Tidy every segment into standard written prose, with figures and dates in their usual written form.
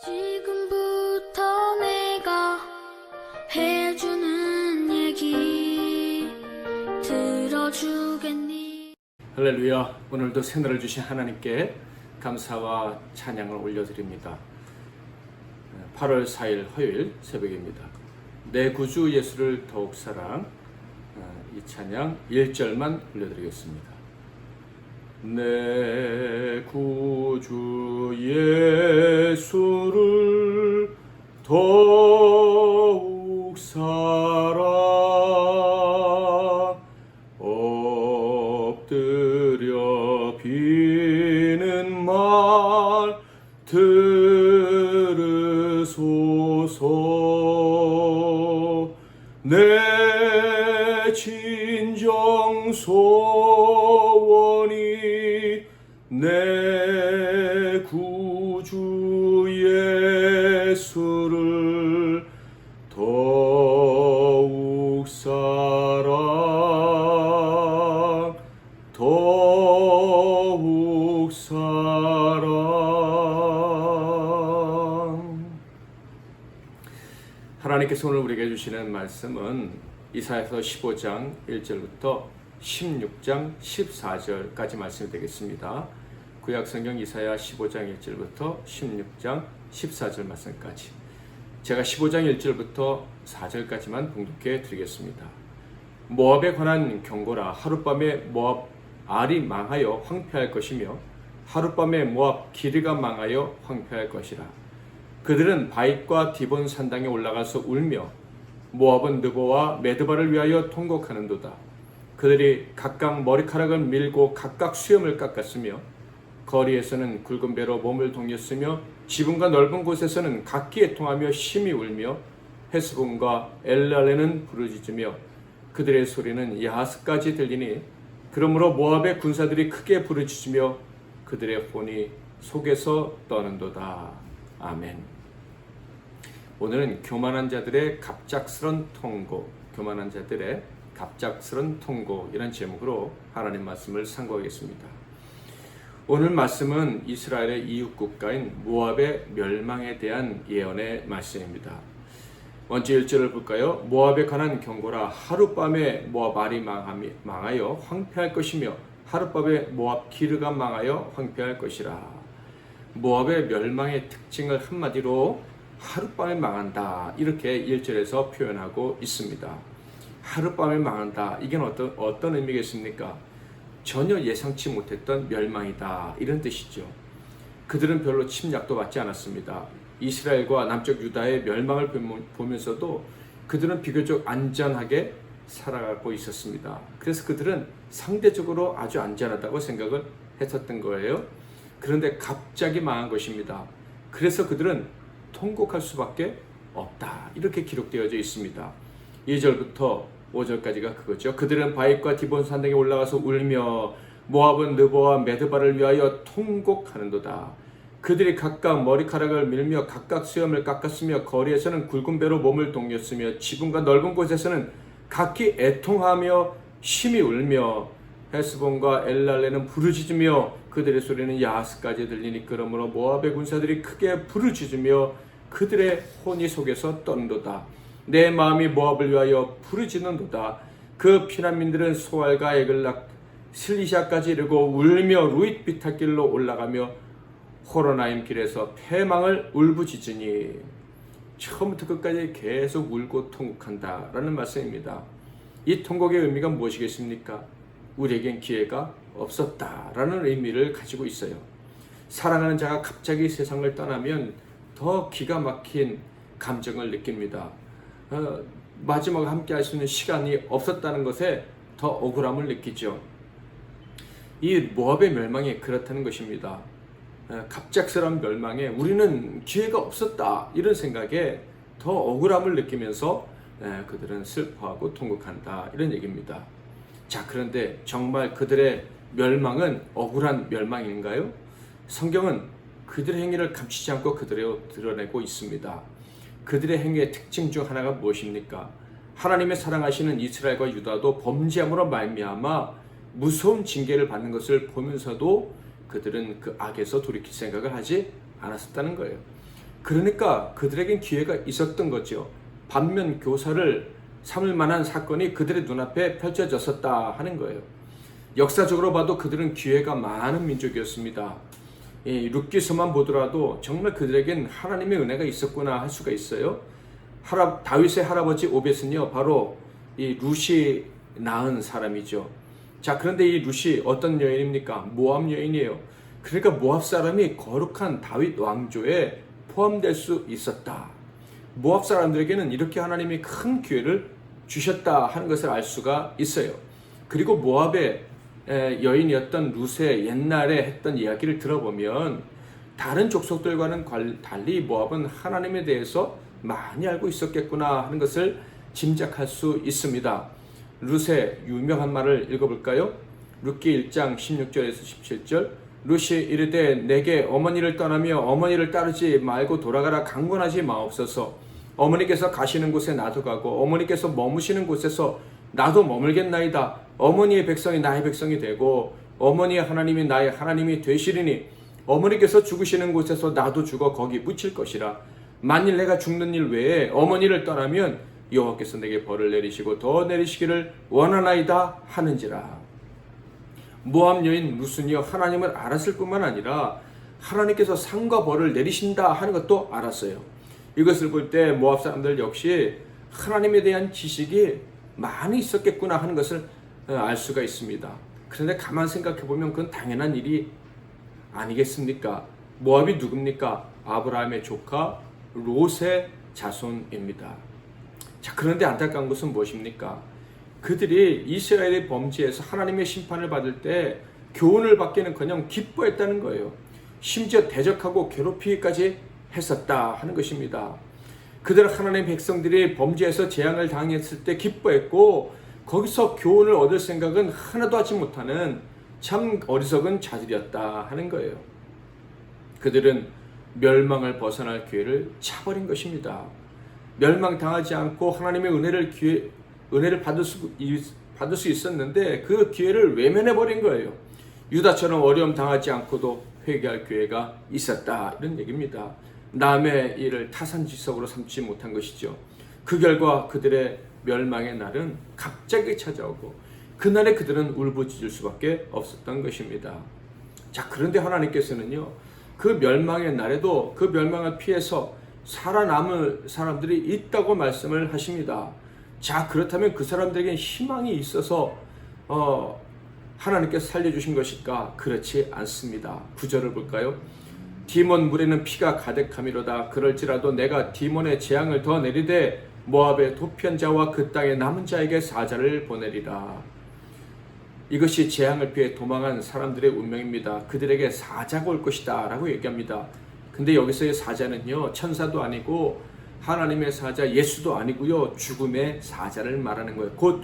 지금부터 내가 해주는 얘기 들어주겠니? 할렐루야. 오늘도 새날을 주신 하나님께 감사와 찬양을 올려드립니다. 8월 4일 화요일 새벽입니다. 내 구주 예수를 더욱 사랑, 이 찬양 1절만 올려드리겠습니다. 내 구주 예수를 더욱 사랑, 엎드려 비는 말 들으소서. 내 진정 소원이 내 구주 예수를 더욱 사랑, 더욱 사랑. 하나님께서 오늘 우리에게 주시는 말씀은 이사야서 15장 1절부터 16장 14절까지 말씀이 되겠습니다. 구약성경 이사야 15장 1절부터 16장 14절 말씀까지, 제가 15장 1절부터 4절까지만 봉독해 드리겠습니다. 모압에 관한 경고라. 하룻밤에 모압 알이 망하여 황폐할 것이며 하룻밤에 모압 기르가 망하여 황폐할 것이라. 그들은 바윗과 디본 산당에 올라가서 울며 모압은 느보와 메드바를 위하여 통곡하는도다. 그들이 각각 머리카락을 밀고 각각 수염을 깎았으며 거리에서는 굵은 배로 몸을 동였으며 지붕과 넓은 곳에서는 각기 애통하며 심히 울며 헤스본과 엘랄레는 부르짖으며 그들의 소리는 야하스까지 들리니 그러므로 모압의 군사들이 크게 부르짖으며 그들의 혼이 속에서 떠는도다. 아멘. 오늘은 교만한 자들의 갑작스런 통고, 교만한 자들의 갑작스런 통고, 이런 제목으로 하나님 말씀을 상고하겠습니다. 오늘 말씀은 이스라엘의 이웃 국가인 모압의 멸망에 대한 예언의 말씀입니다. 먼저 1절을 볼까요? 모압에 관한 경고라. 하룻밤에 모압 알이 망하여 황폐할 것이며 하룻밤에 모압 기르가 망하여 황폐할 것이라. 모압의 멸망의 특징을 한마디로 하룻밤에 망한다, 이렇게 1절에서 표현하고 있습니다. 하룻밤에 망한다, 이게 어떤 의미겠습니까? 전혀 예상치 못했던 멸망이다, 이런 뜻이죠. 그들은 별로 침략도 받지 않았습니다. 이스라엘과 남쪽 유다의 멸망을 보면서도 그들은 비교적 안전하게 살아가고 있었습니다. 그래서 그들은 상대적으로 아주 안전하다고 생각을 했었던 거예요. 그런데 갑자기 망한 것입니다. 그래서 그들은 통곡할 수밖에 없다, 이렇게 기록되어져 있습니다. 2절부터 5절까지가 그거죠. 그들은 바윗과 디본 산당에 올라가서 울며 모압은 느보와 메드바를 위하여 통곡하는도다. 그들이 각각 머리카락을 밀며 각각 수염을 깎았으며 거리에서는 굵은 배로 몸을 동였으며 지붕과 넓은 곳에서는 각기 애통하며 심히 울며 헤스본과 엘랄레는 부르짖으며 그들의 소리는 야하스까지 들리니 그러므로 모압의 군사들이 크게 부르짖으며 그들의 혼이 속에서 떠는도다. 내 마음이 모압을 위하여 부르짖는도다. 그 피난민들은 소알과 에글락 슬리샤까지 이르고 울며 루잇 비탈길로 올라가며 호로나임 길에서 패망을 울부짖으니, 처음부터 끝까지 계속 울고 통곡한다 라는 말씀입니다. 이 통곡의 의미가 무엇이겠습니까? 우리에겐 기회가 없었다라는 의미를 가지고 있어요. 사랑하는 자가 갑자기 세상을 떠나면 더 기가 막힌 감정을 느낍니다. 마지막에 함께 할 수 있는 시간이 없었다는 것에 더 억울함을 느끼죠. 이 모압의 멸망이 그렇다는 것입니다. 갑작스러운 멸망에 우리는 기회가 없었다, 이런 생각에 더 억울함을 느끼면서 그들은 슬퍼하고 통곡한다, 이런 얘기입니다. 자, 그런데 정말 그들의 멸망은 억울한 멸망인가요? 성경은 그들의 행위를 감추지 않고 그대로 드러내고 있습니다. 그들의 행위의 특징 중 하나가 무엇입니까? 하나님의 사랑하시는 이스라엘과 유다도 범죄함으로 말미암아 무서운 징계를 받는 것을 보면서도 그들은 그 악에서 돌이킬 생각을 하지 않았었다는 거예요. 그러니까 그들에겐 기회가 있었던 거죠. 반면 교사를 삼을 만한 사건이 그들의 눈앞에 펼쳐졌었다 하는 거예요. 역사적으로 봐도 그들은 기회가 많은 민족이었습니다. 룻기서만 보더라도 정말 그들에겐 하나님의 은혜가 있었구나 할 수가 있어요. 다윗의 할아버지 오벳은요, 바로 이 룻이 낳은 사람이죠. 자, 그런데 이 룻이 어떤 여인입니까? 모압 여인이에요. 그러니까 모압 사람이 거룩한 다윗 왕조에 포함될 수 있었다. 모압 사람들에게는 이렇게 하나님이 큰 기회를 주셨다 하는 것을 알 수가 있어요. 그리고 모압의 여인이었던 룻의 옛날에 했던 이야기를 들어보면 다른 족속들과는 달리 모압은 하나님에 대해서 많이 알고 있었겠구나 하는 것을 짐작할 수 있습니다. 룻의 유명한 말을 읽어볼까요? 룻기 1장 16절에서 17절. 룻이 이르되 내게 어머니를 떠나며 어머니를 따르지 말고 돌아가라 강권하지 마옵소서. 어머니께서 가시는 곳에 나도 가고 어머니께서 머무시는 곳에서 나도 머물겠나이다. 어머니의 백성이 나의 백성이 되고 어머니의 하나님이 나의 하나님이 되시리니 어머니께서 죽으시는 곳에서 나도 죽어 거기 묻힐 것이라. 만일 내가 죽는 일 외에 어머니를 떠나면 여호와께서 내게 벌을 내리시고 더 내리시기를 원하나이다 하는지라. 모압 여인 룻은요, 하나님을 알았을 뿐만 아니라 하나님께서 상과 벌을 내리신다 하는 것도 알았어요. 이것을 볼 때 모압 사람들 역시 하나님에 대한 지식이 많이 있었겠구나 하는 것을 알 수가 있습니다. 그런데 가만 생각해 보면 그건 당연한 일이 아니겠습니까? 모압이 누굽니까? 아브라함의 조카 롯의 자손입니다. 자, 그런데 안타까운 것은 무엇입니까? 그들이 이스라엘의 범죄에서 하나님의 심판을 받을 때 교훈을 받기는커녕 기뻐했다는 거예요. 심지어 대적하고 괴롭히기까지 했었다 하는 것입니다. 그들은 하나님의 백성들이 범죄에서 재앙을 당했을 때 기뻐했고 거기서 교훈을 얻을 생각은 하나도 하지 못하는 참 어리석은 자들이었다 하는 거예요. 그들은 멸망을 벗어날 기회를 차버린 것입니다. 멸망당하지 않고 하나님의 은혜를 받을 수 있었는데 그 기회를 외면해버린 거예요. 유다처럼 어려움 당하지 않고도 회개할 기회가 있었다 이런 얘기입니다. 남의 일을 타산지석으로 삼지 못한 것이죠. 그 결과 그들의 멸망의 날은 갑자기 찾아오고 그날에 그들은 울부짖을 수밖에 없었던 것입니다. 자, 그런데 하나님께서는요, 그 멸망의 날에도 그 멸망을 피해서 살아남을 사람들이 있다고 말씀을 하십니다. 자, 그렇다면 그 사람들에겐 희망이 있어서 하나님께서 살려주신 것일까? 그렇지 않습니다. 9절을 볼까요? 디몬 물에는 피가 가득함이로다. 그럴지라도 내가 디몬의 재앙을 더 내리되 모압의 도편자와 그 땅의 남은 자에게 사자를 보내리라. 이것이 재앙을 피해 도망한 사람들의 운명입니다. 그들에게 사자가 올 것이다 라고 얘기합니다. 근데 여기서의 사자는요, 천사도 아니고 하나님의 사자 예수도 아니고요, 죽음의 사자를 말하는 거예요. 곧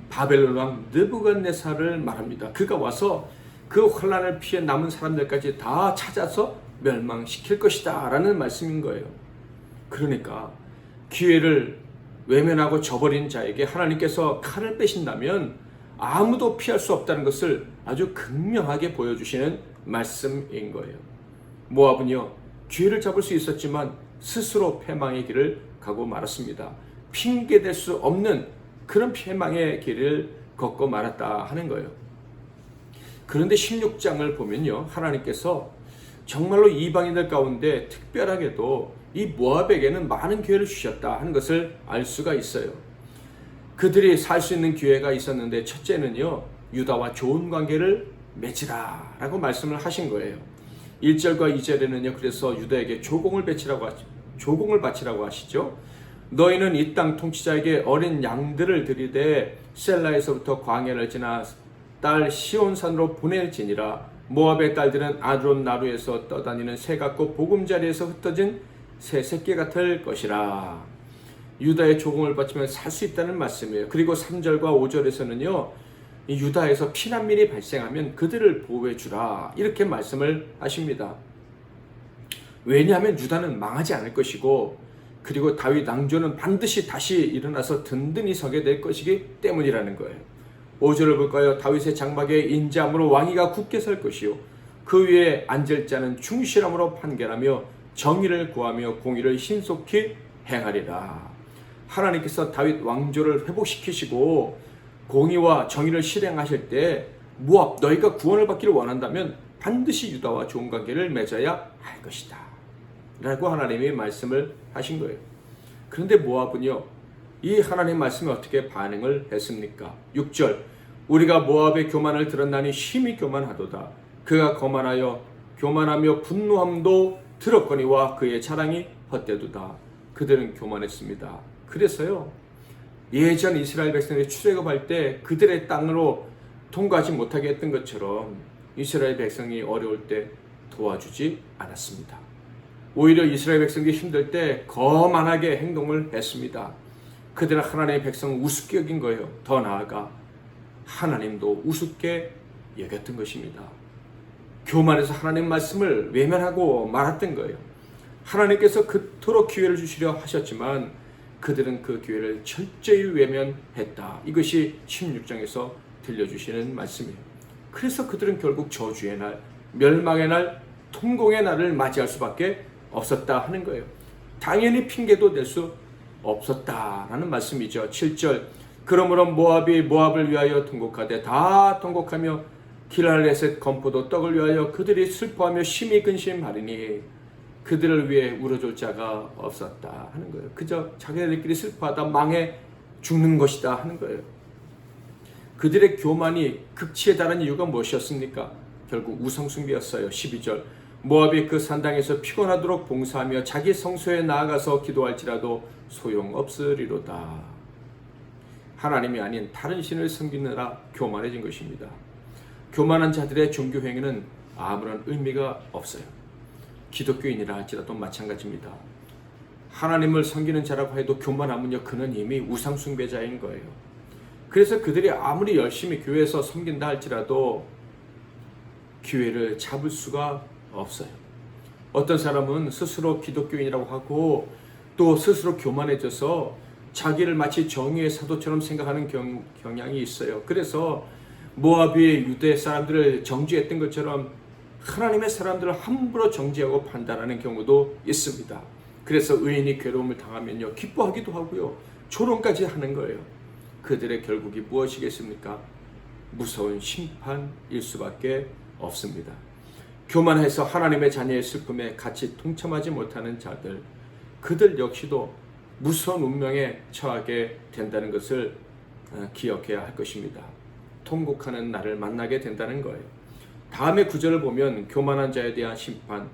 바벨론 왕 느부갓네살을 말합니다. 그가 와서 그 환난을 피해 남은 사람들까지 다 찾아서 멸망시킬 것이다 라는 말씀인 거예요. 그러니까 기회를 외면하고 저버린 자에게 하나님께서 칼을 빼신다면 아무도 피할 수 없다는 것을 아주 극명하게 보여주시는 말씀인 거예요. 모압은요, 기회를 잡을 수 있었지만 스스로 패망의 길을 가고 말았습니다. 핑계댈 수 없는 그런 패망의 길을 걷고 말았다 하는 거예요. 그런데 16장을 보면요, 하나님께서 정말로 이방인들 가운데 특별하게도 이 모압에게는 많은 기회를 주셨다 하는 것을 알 수가 있어요. 그들이 살 수 있는 기회가 있었는데 첫째는요, 유다와 좋은 관계를 맺으라 라고 말씀을 하신 거예요. 1절과 2절에는요, 그래서 유다에게 조공을 바치라고 하시죠. 너희는 이 땅 통치자에게 어린 양들을 들이되 셀라에서부터 광야를 지나 딸 시온산으로 보낼지니라. 모압의 딸들은 아드론 나루에서 떠다니는 새 같고 보금자리에서 흩어진 새 새끼 같을 것이라. 유다의 조공을 바치면 살 수 있다는 말씀이에요. 그리고 3절과 5절에서는요, 유다에서 피난민이 발생하면 그들을 보호해 주라 이렇게 말씀을 하십니다. 왜냐하면 유다는 망하지 않을 것이고, 그리고 다윗 왕조는 반드시 다시 일어나서 든든히 서게 될 것이기 때문이라는 거예요. 5절을 볼까요? 다윗의 장막에 인자함으로 왕위가 굳게 설 것이요 그 위에 앉을 자는 충실함으로 판결하며 정의를 구하며 공의를 신속히 행하리라. 하나님께서 다윗 왕조를 회복시키시고 공의와 정의를 실행하실 때 모압 너희가 구원을 받기를 원한다면 반드시 유다와 좋은 관계를 맺어야 할 것이다 라고 하나님이 말씀을 하신 거예요. 그런데 모압은요, 이 하나님 말씀에 어떻게 반응을 했습니까? 6절, 우리가 모압의 교만을 들었나니 심히 교만하도다. 그가 교만하며 분노함도 들었거니와 그의 자랑이 헛되도다. 그들은 교만했습니다. 그래서요, 예전 이스라엘 백성들이 출애굽할 때 그들의 땅으로 통과하지 못하게 했던 것처럼 이스라엘 백성이 어려울 때 도와주지 않았습니다. 오히려 이스라엘 백성들이 힘들 때 거만하게 행동을 했습니다. 그들은 하나님의 백성을 우습게 여긴 거예요. 더 나아가 하나님도 우습게 여겼던 것입니다. 교만해서 하나님 말씀을 외면하고 말았던 거예요. 하나님께서 그토록 기회를 주시려 하셨지만 그들은 그 기회를 철저히 외면했다. 이것이 16장에서 들려주시는 말씀이에요. 그래서 그들은 결국 저주의 날, 멸망의 날, 통공의 날을 맞이할 수밖에 없었다 하는 거예요. 당연히 핑계도 낼 수 없었다라는 말씀이죠. 7절, 그러므로 모압이 모압을 위하여 통곡하되 다 통곡하며 길할레셋 건포도 떡을 위하여 그들이 슬퍼하며 심히 근심하리니 그들을 위해 울어줄 자가 없었다 하는 거예요. 그저 자기들끼리 슬퍼하다 망해 죽는 것이다 하는 거예요. 그들의 교만이 극치에 달한 이유가 무엇이었습니까? 결국 우상숭배였어요. 12절, 모압이 그 산당에서 피곤하도록 봉사하며 자기 성소에 나아가서 기도할지라도 소용없으리로다. 하나님이 아닌 다른 신을 섬기느라 교만해진 것입니다. 교만한 자들의 종교 행위는 아무런 의미가 없어요. 기독교인이라 할지라도 마찬가지입니다. 하나님을 섬기는 자라고 해도 교만하면요, 그는 이미 우상숭배자인 거예요. 그래서 그들이 아무리 열심히 교회에서 섬긴다 할지라도 기회를 잡을 수가 없어요. 어떤 사람은 스스로 기독교인이라고 하고 또 스스로 교만해져서 자기를 마치 정의의 사도처럼 생각하는 경향이 있어요. 그래서 모압이 유대 사람들을 정죄했던 것처럼 하나님의 사람들을 함부로 정죄하고 판단하는 경우도 있습니다. 그래서 의인이 괴로움을 당하면요, 기뻐하기도 하고요, 조롱까지 하는 거예요. 그들의 결국이 무엇이겠습니까? 무서운 심판일 수밖에 없습니다. 교만해서 하나님의 자녀의 슬픔에 같이 동참하지 못하는 자들, 그들 역시도 무서운 운명에 처하게 된다는 것을 기억해야 할 것입니다. 통곡하는 날을 만나게 된다는 거예요. 다음의 구절을 보면 교만한 자에 대한 심판,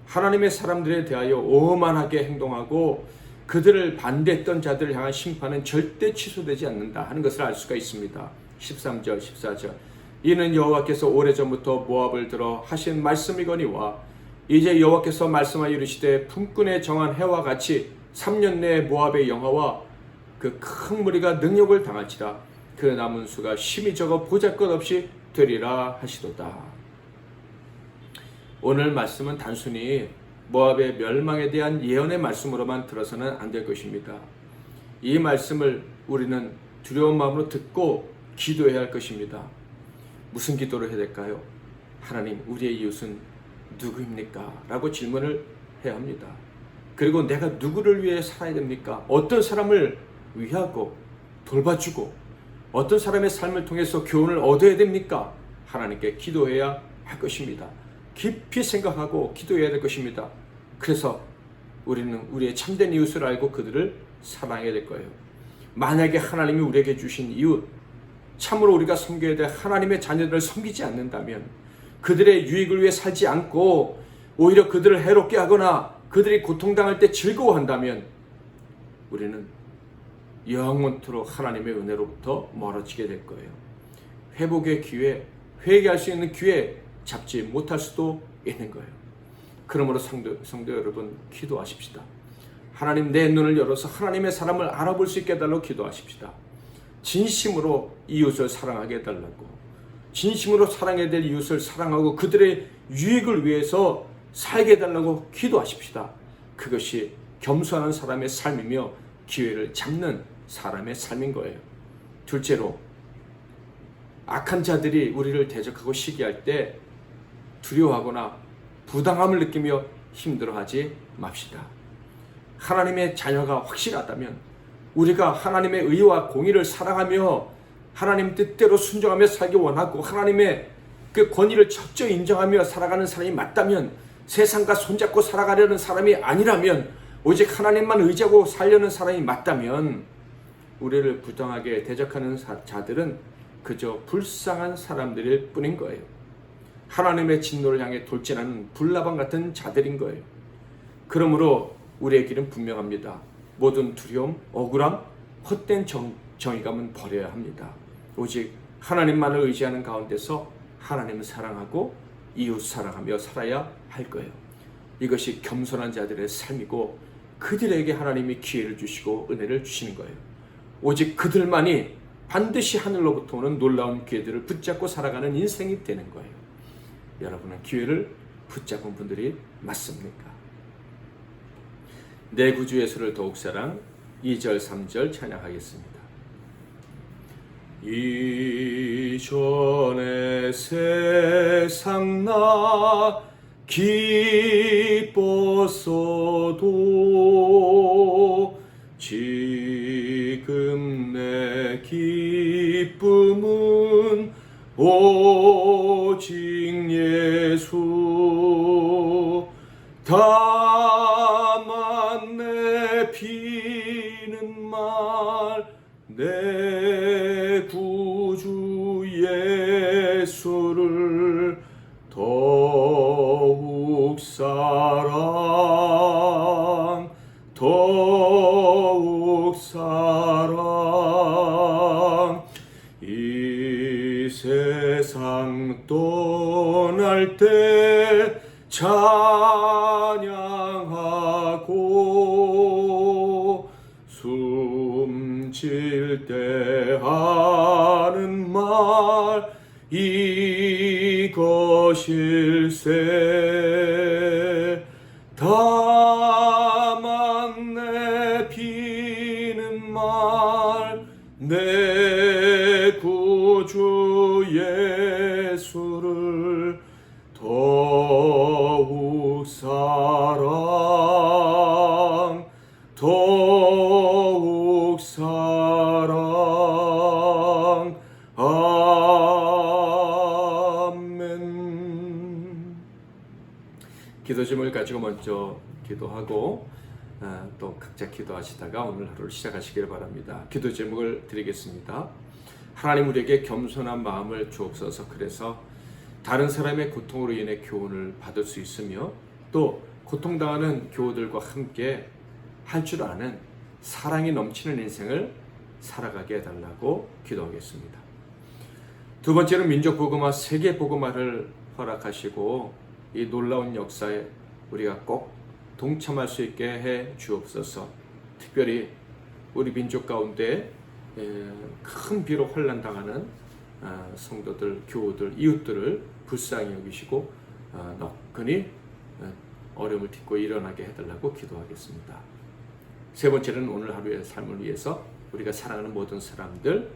하나님의 사람들에 대하여 오만하게 행동하고 그들을 반대했던 자들을 향한 심판은 절대 취소되지 않는다 하는 것을 알 수가 있습니다. 13절, 14절, 이는 여호와께서 오래전부터 모압을 들어 하신 말씀이거니와 이제 여호와께서 말씀하여 이르시되 품꾼에 정한 해와 같이 3년 내에 모압의 영화와 그 큰 무리가 능욕을 당할지라 그 남은 수가 심히 적어 보잘것없이 되리라 하시도다. 오늘 말씀은 단순히 모압의 멸망에 대한 예언의 말씀으로만 들어서는 안 될 것입니다. 이 말씀을 우리는 두려운 마음으로 듣고 기도해야 할 것입니다. 무슨 기도를 해야 될까요? 하나님, 우리의 이웃은 누구입니까? 라고 질문을 해야 합니다. 그리고 내가 누구를 위해 살아야 됩니까? 어떤 사람을 위하고 돌봐주고 어떤 사람의 삶을 통해서 교훈을 얻어야 됩니까? 하나님께 기도해야 할 것입니다. 깊이 생각하고 기도해야 될 것입니다. 그래서 우리는 우리의 참된 이웃을 알고 그들을 사랑해야 될 거예요. 만약에 하나님이 우리에게 주신 이웃, 참으로 우리가 섬겨야 될 하나님의 자녀들을 섬기지 않는다면, 그들의 유익을 위해 살지 않고 오히려 그들을 해롭게 하거나 그들이 고통당할 때 즐거워한다면 우리는 영원토록 하나님의 은혜로부터 멀어지게 될 거예요. 회복의 기회, 회개할 수 있는 기회 잡지 못할 수도 있는 거예요. 그러므로 성도 여러분, 기도하십시다. 하나님, 내 눈을 열어서 하나님의 사람을 알아볼 수 있게 해달라고 기도하십시다. 진심으로 이웃을 사랑하게 해달라고, 진심으로 사랑해야 될 이웃을 사랑하고 그들의 유익을 위해서 살게 해달라고 기도하십시다. 그것이 겸손한 사람의 삶이며 기회를 잡는 사람의 삶인 거예요. 둘째로, 악한 자들이 우리를 대적하고 시기할 때 두려워하거나 부당함을 느끼며 힘들어하지 맙시다. 하나님의 자녀가 확실하다면 우리가 하나님의 의와 공의를 사랑하며 하나님 뜻대로 순종하며 살기 원하고 하나님의 그 권위를 철저히 인정하며 살아가는 사람이 맞다면, 세상과 손잡고 살아가려는 사람이 아니라면, 오직 하나님만 의지하고 살려는 사람이 맞다면, 우리를 부당하게 대적하는 자들은 그저 불쌍한 사람들일 뿐인 거예요. 하나님의 진노를 향해 돌진하는 불나방 같은 자들인 거예요. 그러므로 우리의 길은 분명합니다. 모든 두려움, 억울함, 헛된 정의감은 버려야 합니다. 오직 하나님만을 의지하는 가운데서 하나님을 사랑하고 이웃 사랑하며 살아야 할 거예요. 이것이 겸손한 자들의 삶이고 그들에게 하나님이 기회를 주시고 은혜를 주시는 거예요. 오직 그들만이 반드시 하늘로부터 오는 놀라운 기회들을 붙잡고 살아가는 인생이 되는 거예요. 여러분은 기회를 붙잡은 분들이 맞습니까? 내 구주 예수를 더욱 사랑 2절 3절 찬양하겠습니다. 이전에 세상 나 기뻤어도 지금 내 기쁨은 오직 예수. 다만 내 피는 말 내 구주 예수를 더욱 사랑 이 세상 떠날 때 찬양하고 숨질 때 하는 말 이것일세. 다만 내 피는 말 내 구주 예수를 더욱 사랑 아멘. 기도 제목을 가지고 먼저 기도하고 또 각자 기도하시다가 오늘 하루를 시작하시길 바랍니다. 기도 제목을 드리겠습니다. 하나님, 우리에게 겸손한 마음을 주옵소서. 그래서 다른 사람의 고통으로 인해 교훈을 받을 수 있으며 또 고통당하는 교우들과 함께 할 줄 아는 사랑이 넘치는 인생을 살아가게 해달라고 기도하겠습니다. 두 번째는 민족 복음화, 세계 복음화를 허락하시고 이 놀라운 역사에 우리가 꼭 동참할 수 있게 해 주옵소서. 특별히 우리 민족 가운데 큰 비로 환난당하는 성도들, 교우들, 이웃들을 불쌍히 여기시고 너끈히 어려움을 딛고 일어나게 해달라고 기도하겠습니다. 세 번째는 오늘 하루의 삶을 위해서 우리가 사랑하는 모든 사람들,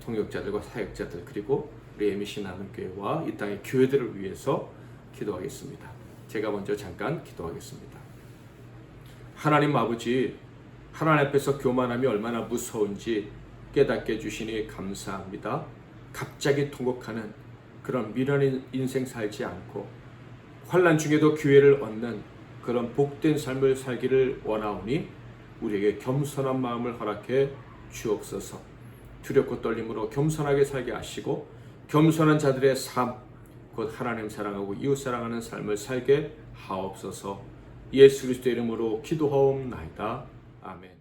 동역자들과 사역자들, 그리고 우리 MBC 나눔교회와 이 땅의 교회들을 위해서 기도하겠습니다. 제가 먼저 잠깐 기도하겠습니다. 하나님 아버지, 하나님 앞에서 교만함이 얼마나 무서운지 깨닫게 해주시니 감사합니다. 갑자기 통곡하는 그런 미련한 인생 살지 않고 환난 중에도 기회를 얻는 그런 복된 삶을 살기를 원하오니 우리에게 겸손한 마음을 허락해 주옵소서. 두렵고 떨림으로 겸손하게 살게 하시고 겸손한 자들의 삶, 곧 하나님 사랑하고 이웃 사랑하는 삶을 살게 하옵소서. 예수 그리스도의 이름으로 기도하옵나이다. 아멘.